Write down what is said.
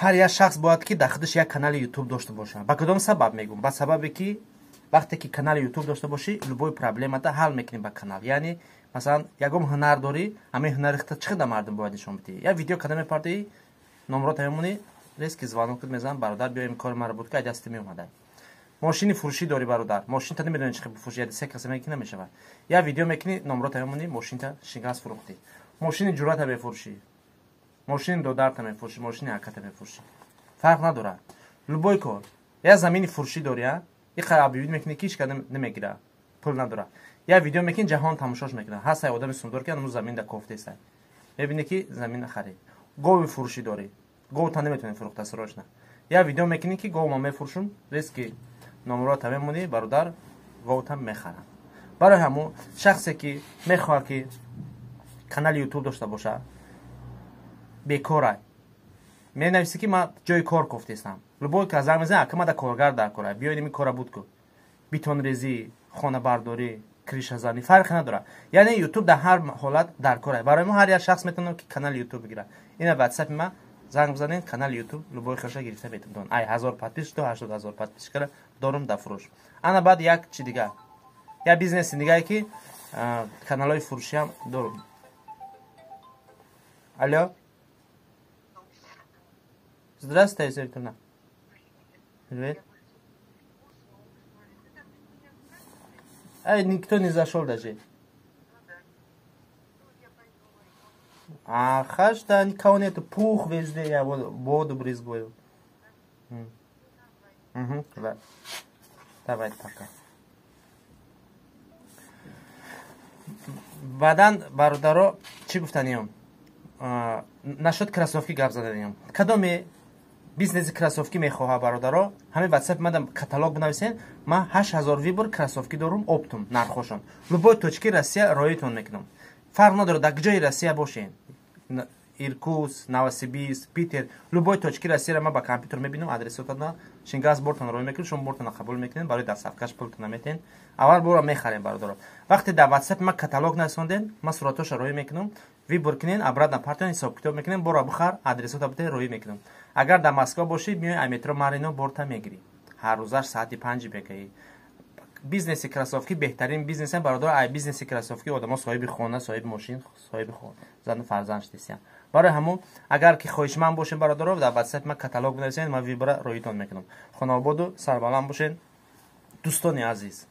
ҳар як шахс бояд ки дар худаш як канали ютуб дошта бошад. Ба кадом сабаб мегӯям? Ба сабабе ки вақте ки канали ютуб дошта бошӣ, любой проблемата ҳал мекунӣ ба канал. Яъне масалан ягон ҳунар дорӣ, ҳамаи ҳунарихта чӣ қадар мардум бояд нишон бидиҳӣ. Я видео када мепардии номрот мемонӣ, резки звонок мезанам, бародар биё ин кори маро буд ки дасти меомадай. Мошини фурӯшӣ дорӣ бародар, мошинта намедонӣ чӣ бифурӯшӣ, я се каса мекунӣ намешавад. Я видео мекунӣ, номрота мемонӣ, мошинта шикаст фурӯхтӣ. Мошини ҷуръата мефурӯшӣ, мошини додарта мефурӯшӣ, мошини аката мефурӯшӣ. Фарқ надорад. Любой кор. Я замини фурӯшӣ дорӣ, ин қадр объявид мекунӣ ки ҳеч када намегирад, пул надорад. Я видео мекунӣ, ҷаҳон тамошош мекунад. Ҳастай одами сумдор ки ҳанӯз замин дар кофтаест. мебинӣ ки замин харид. Гови фурӯшӣ дорӣ, говта наметавонӣ фурӯхта срочно. Я видео мекунӣ ки гов ма мефурӯшум, резки номрота мемонӣ, бародар говта мехарам. Барои ҳамон шахсе ки мехоҳад ки канали ютуб дошта бошад, бекорай, менависӣ ки ман ҷои кор кофтаистам. Любой ка занг мезанад, ака ман дар коргар дар корай, биёед ин кора буд ку. Битонрезӣ, хонабардорӣ, кришазанӣ фарқе надорад. Яъне ютуб дар ҳар ҳолат дар корай. Барои мо ҳар як шахс метавонад ки канали ютуб бигирад. Ина ватсапи ман занг бизанед, канали ютуб любой хаша гирифта метавонад. Ай 1000 подписчик то 80000 подписчикара дорум дар фурӯш. Ана баъд як чи дигар. Я бизнеси дигае ки каналҳои фурӯшиам дорум. Алло. Здравствуйте, Викторовна. Привет. Ай, никто не зашел даже. Хаш, да, никого нету. Пух везде, я воду брызгаю. Да. Давай, пока. Баъдан бародаро чӣ гуфтаниём? Нашуд кроссовки гап заданиём. Кадоме бизнеси кроссовки мехоҳа бародаро, ҳамин ватсапи ман каталог бинависен. Ман 8000 вибор кроссовки дорум, оптум нархошон. Любой точки Россия роитон мекунам. Фарқ надорад дар ҷои Россия бошен. Иркутск, Новосибирск, Питер, любой точки Россияро ман ба компютер мебинам, адресотона шингаз бортон рой мекунем, шумо бортона қабул мекунем, барои дастсафкаш пултона метен. Аввал бора мехарем бародаро. Вақте дар ватсапи ман каталог нависонден, ман суратоша рой мекунам, вибор кунен, обратно партион ҳисоб китоб мекунем, бора бихар, адресота бутен рой мекунем. Агар дар Москва бошӣ, биёи аметро Марино борта мегирӣ. Ҳар рӯзаш соати 5 бегаӣ. Бизнеси кроссовки беҳтарин бизнесен бародаро. Ай бизнеси кроссовки одамо соҳиби хона, соҳиби мошин, соҳиби зану фарзанд шудисям. Барои ҳамон агар ки хоҳишманд бошем бародаро, дар ватсапи ман каталог бинависен, ман вибора роитон мекунам. Хонободу сарбаланд бошен, дӯстони азиз.